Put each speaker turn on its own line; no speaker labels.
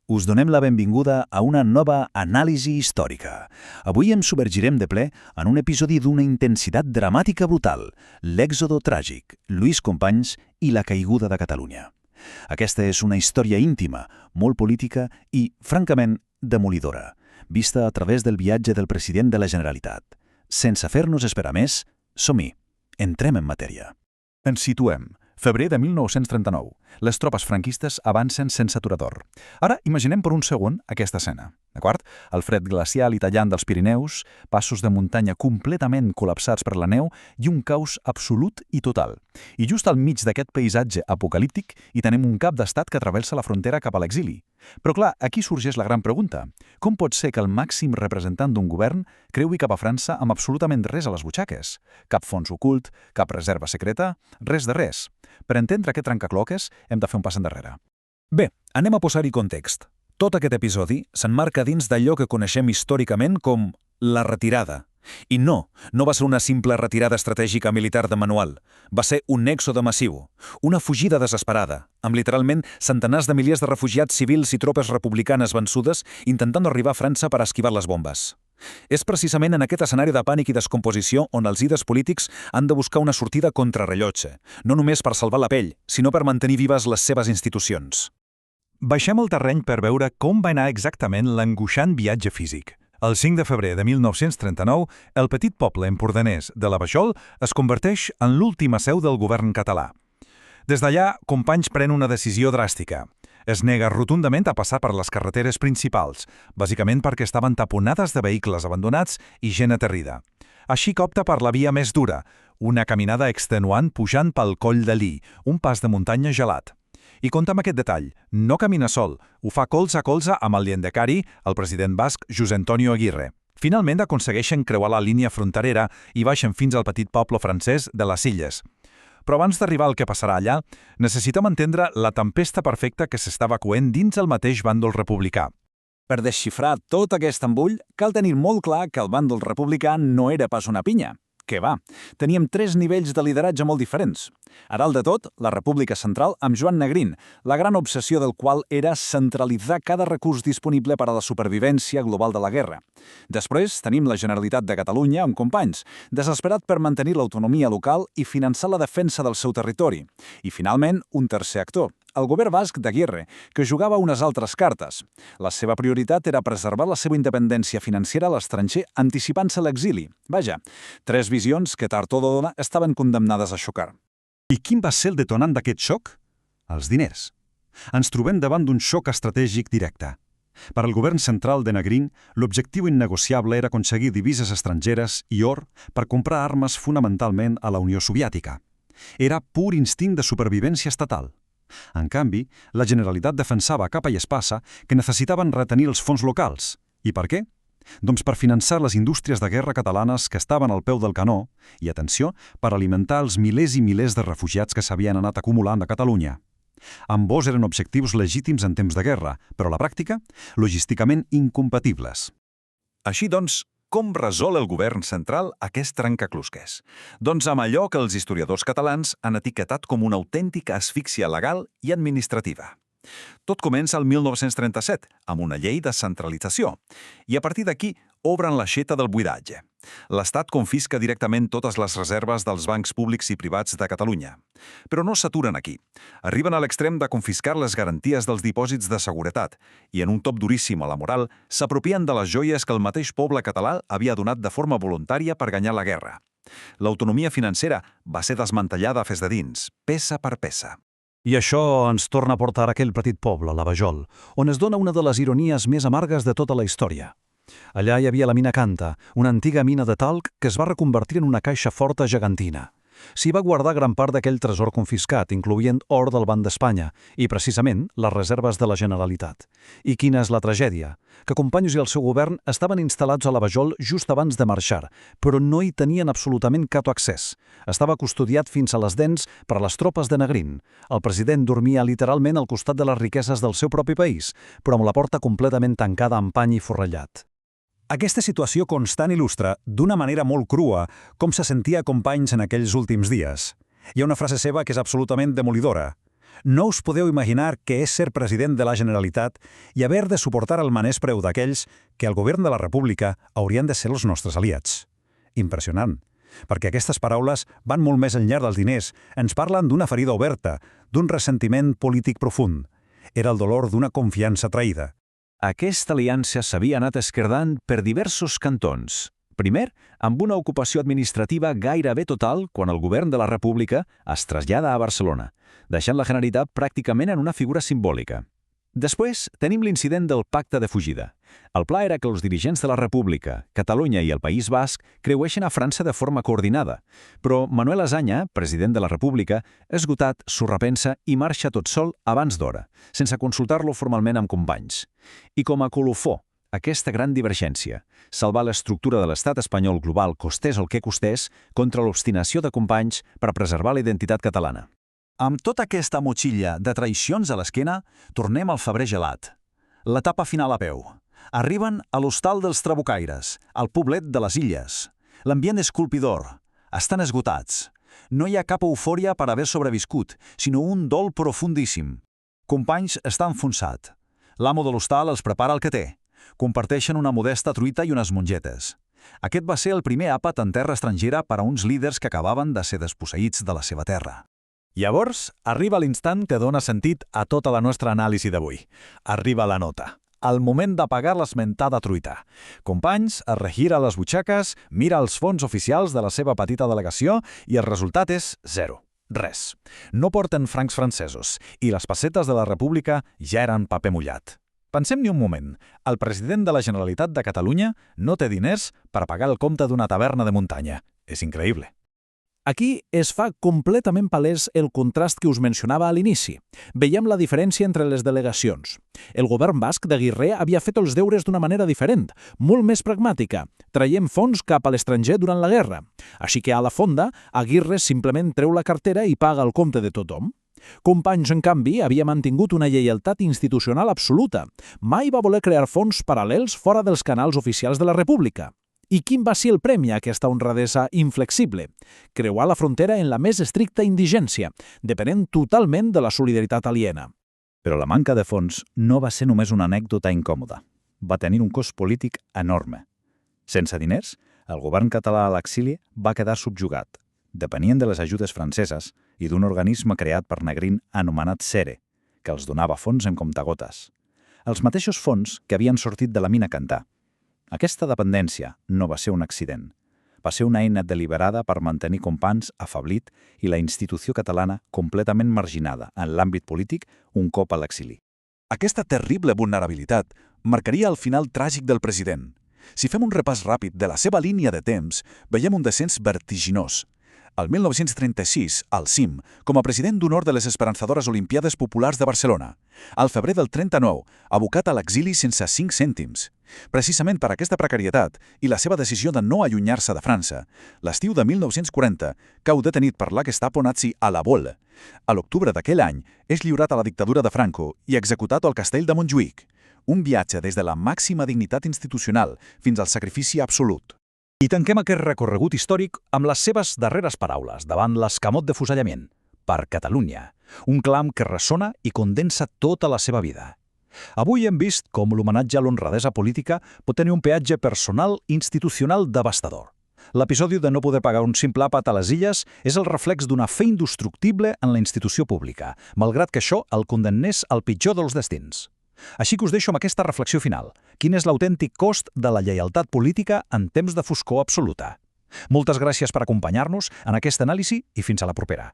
us donem la benvinguda a una nova anàlisi històrica. Avui ens submergirem de ple en un episodi d'una intensitat dramàtica brutal, l'èxodo tràgic, Lluís Companys i la caiguda de Catalunya. Aquesta és una història íntima, molt política i, francament, demolidora, vista a través del viatge del president de la Generalitat. Sense fer-nos esperar més, som-hi, entrem en matèria. Ens situem. Febrer de 1939. Les tropes franquistes avancen sense aturador. Ara imaginem per un segon aquesta escena, d'acord? El fred glacial i tallant dels Pirineus, passos de muntanya completament col·lapsats per la neu i un caos absolut i total. I just al mig d'aquest paisatge apocalíptic hi tenim un cap d'estat que travessa la frontera cap a l'exili. Però clar, aquí sorgeix la gran pregunta. Com pot ser que el màxim representant d'un govern creui cap a França amb absolutament res a les butxaques? Cap fons ocult, cap reserva secreta, res de res. Per entendre aquest trencacloques, hem de fer un pas endarrere. Bé, anem a posar-hi context. Tot aquest episodi s'emmarca dins d'allò que coneixem històricament com la retirada. I no va ser una simple retirada estratègica militar de manual. Va ser un èxode massiu, una fugida desesperada, amb literalment centenars de milers de refugiats civils i tropes republicanes vençudes intentant arribar a França per esquivar les bombes. És precisament en aquest escenari de pànic i descomposició on els líders polítics han de buscar una sortida contrarellotge, no només per salvar la pell, sinó per mantenir vives les seves institucions. Baixem al terreny per veure com va anar exactament l'angoixant viatge físic. El 5 de febrer de 1939, el petit poble empordanès de la Vajol es converteix en l'última seu del govern català. Des d'allà, Companys pren una decisió dràstica. Es nega rotundament a passar per les carreteres principals, bàsicament perquè estaven taponades de vehicles abandonats i gent aterrida. Així que opta per la via més dura, una caminada extenuant pujant pel Coll de Lí, un pas de muntanya gelat. I compta amb aquest detall, no camina sol, ho fa colze a colze amb el lehendakari, el president basc José Antonio Aguirre. Finalment aconsegueixen creuar la línia fronterera i baixen fins al petit poble francès de les Illes. Però abans d'arribar al que passarà allà, necessitem entendre la tempesta perfecta que s'estava coent dins el mateix bàndol republicà. Per desxifrar tot aquest embull, cal tenir molt clar que el bàndol republicà no era pas una pinya. Què va? Teníem 3 nivells de lideratge molt diferents. A dalt de tot, la República Central amb Joan Negrín, la gran obsessió del qual era centralitzar cada recurs disponible per a la supervivència global de la guerra. Després tenim la Generalitat de Catalunya amb Companys, desesperat per mantenir l'autonomia local i finançar la defensa del seu territori. I finalment, un tercer actor, el govern basc d'Aguirre, que jugava unes altres cartes. La seva prioritat era preservar la seva independència financera a l'estranger anticipant-se a l'exili. Vaja, 3 visions que tard o d'hora estaven condemnades a xocar. I quin va ser el detonant d'aquest xoc? Els diners. Ens trobem davant d'un xoc estratègic directe. Per al govern central de Negrín, l'objectiu innegociable era aconseguir divises estrangeres i or per comprar armes fonamentalment a la Unió Soviètica. Era pur instint de supervivència estatal. En canvi, la Generalitat defensava a capa i espasa que necessitaven retenir els fons locals. I per què? Doncs per finançar les indústries de guerra catalanes que estaven al peu del canó i, atenció, per alimentar els milers i milers de refugiats que s'havien anat acumulant a Catalunya. Ambos eren objectius legítims en temps de guerra, però a la pràctica, logísticament incompatibles. Així doncs, com resol el govern central aquest trencaclosques? Doncs amb allò que els historiadors catalans han etiquetat com una autèntica asfíxia legal i administrativa. Tot comença el 1937, amb una llei de centralització, i a partir d'aquí obren l'aixeta del buidatge. L'Estat confisca directament totes les reserves dels bancs públics i privats de Catalunya. Però no s'aturen aquí. Arriben a l'extrem de confiscar les garanties dels dipòsits de seguretat i, en un top duríssim a la moral, s'apropien de les joies que el mateix poble català havia donat de forma voluntària per guanyar la guerra. L'autonomia financera va ser desmantellada des de dins, peça per peça. I això ens torna a portar a aquell petit poble, la Vajol, on es dona una de les ironies més amargues de tota la història. Allà hi havia la mina Canta, una antiga mina de talc que es va reconvertir en una caixa forta gegantina. S'hi va guardar gran part d'aquell tresor confiscat, incloent or del Banc d'Espanya i, precisament, les reserves de la Generalitat. I quina és la tragèdia? Que Companys i el seu govern estaven instal·lats a la Vajol just abans de marxar, però no hi tenien absolutament cap accés. Estava custodiat fins a les dents per les tropes de Negrín. El president dormia literalment al costat de les riqueses del seu propi país, però amb la porta completament tancada amb pany i forrellat. Aquesta situació constant il·lustra, d'una manera molt crua, com se sentia Companys en aquells últims dies. Hi ha una frase seva que és absolutament demolidora.
No us podeu imaginar què és ser president de la Generalitat i haver de suportar el menyspreu d'aquells que al govern de la República haurien de ser els nostres aliats. Impressionant, perquè aquestes paraules van molt més enllà dels diners, ens parlen d'una ferida oberta, d'un ressentiment polític profund. Era el dolor d'una confiança traïda.
Aquesta aliança s'havia anat esquerdant per diversos cantons. Primer, amb una ocupació administrativa gairebé total quan el govern de la República es trasllada a Barcelona, deixant la Generalitat pràcticament en una figura simbòlica. Després, tenim l'incident del pacte de fugida. El pla era que els dirigents de la República, Catalunya i el País Basc creueixen a França de forma coordinada, però Manuel Azaña, president de la República, esgotat, s'ho repensa i marxa tot sol abans d'hora, sense consultar-lo formalment amb companys. I com a colofó, aquesta gran divergència, salvar l'estructura de l'estat espanyol global costés el que costés contra l'obstinació de companys per preservar la identitat catalana. Amb tota aquesta motxilla de traïcions a l'esquena, tornem al febrer gelat. L'etapa final a peu. Arriben a l'hostal dels Trabucaires, al poblet de les Illes. L'ambient és colpidor. Estan esgotats. No hi ha cap eufòria per haver sobreviscut, sinó un dol profundíssim. Companys està enfonsat. L'amo de l'hostal els prepara el que té. Comparteixen una modesta truita i unes mongetes. Aquest va ser el primer àpat en terra estrangera per a uns líders que acabaven de ser desposseïts de la seva terra. Llavors, arriba l'instant que dona sentit a tota la nostra anàlisi d'avui. Arriba la nota. El moment de pagar l'esmentada truita. Companys, es regira les butxaques, mira els fons oficials de la seva petita delegació i el resultat és zero. Res. No porten francs francesos i les pessetes de la República ja eren paper mullat. Pensem-hi un moment. El president de la Generalitat de Catalunya no té diners per pagar el compte d'una taverna de muntanya. És increïble. Aquí es fa completament palès el contrast que us mencionava a l'inici. Veiem la diferència entre les delegacions. El govern basc d'Aguirre havia fet els deures d'una manera diferent, molt més pragmàtica, traient fons cap a l'estranger durant la guerra. Així que a la fonda, Aguirre simplement treu la cartera i paga el compte de tothom. Companys, en canvi, havia mantingut una lleialtat institucional absoluta. Mai va voler crear fons paral·lels fora dels canals oficials de la República. I quin va ser el premi a aquesta honradesa inflexible? Creuar la frontera en la més estricta indigència, depenent totalment de la solidaritat aliena.
Però la manca de fons no va ser només una anècdota incòmoda. Va tenir un cost polític enorme. Sense diners, el govern català a l'exili va quedar subjugat, depenien de les ajudes franceses i d'un organisme creat per Negrín anomenat CERE, que els donava fons en comptagotes. Els mateixos fons que havien sortit de la mina Cantà. Aquesta dependència no va ser un accident. Va ser una eina deliberada per mantenir Companys afeblit i la institució catalana completament marginada en l'àmbit polític un cop a l'exili. Aquesta terrible vulnerabilitat marcaria el final tràgic del president. Si fem un repàs ràpid de la seva línia de temps, veiem un descens vertiginós. El 1936, al cim, com a president d'honor de les Esperançadores Olimpiades Populars de Barcelona. Al febrer del 39, abocat a l'exili sense 5 cèntims. Precisament per aquesta precarietat i la seva decisió de no allunyar-se de França, l'estiu de 1940 cau detenit per la Gestapo nazi a La Baule. A l'octubre d'aquell any és lliurat a la dictadura de Franco i executat al castell de Montjuïc. Un viatge des de la màxima dignitat institucional fins al sacrifici absolut. I tanquem aquest recorregut històric amb les seves darreres paraules davant l'escamot de fusellament. Per Catalunya, un clam que ressona i condensa tota la seva vida. Avui hem vist com l'homenatge a l'honradesa política pot tenir un peatge personal i institucional devastador. L'episodi de no poder pagar un simple àpat a les Illes és el reflex d'una fe indestructible en la institució pública, malgrat que això el condemnés al pitjor dels destins. Així que us deixo amb aquesta reflexió final. Quin és l'autèntic cost de la lleialtat política en temps de foscor absoluta? Moltes gràcies per acompanyar-nos en aquesta anàlisi i fins a la propera.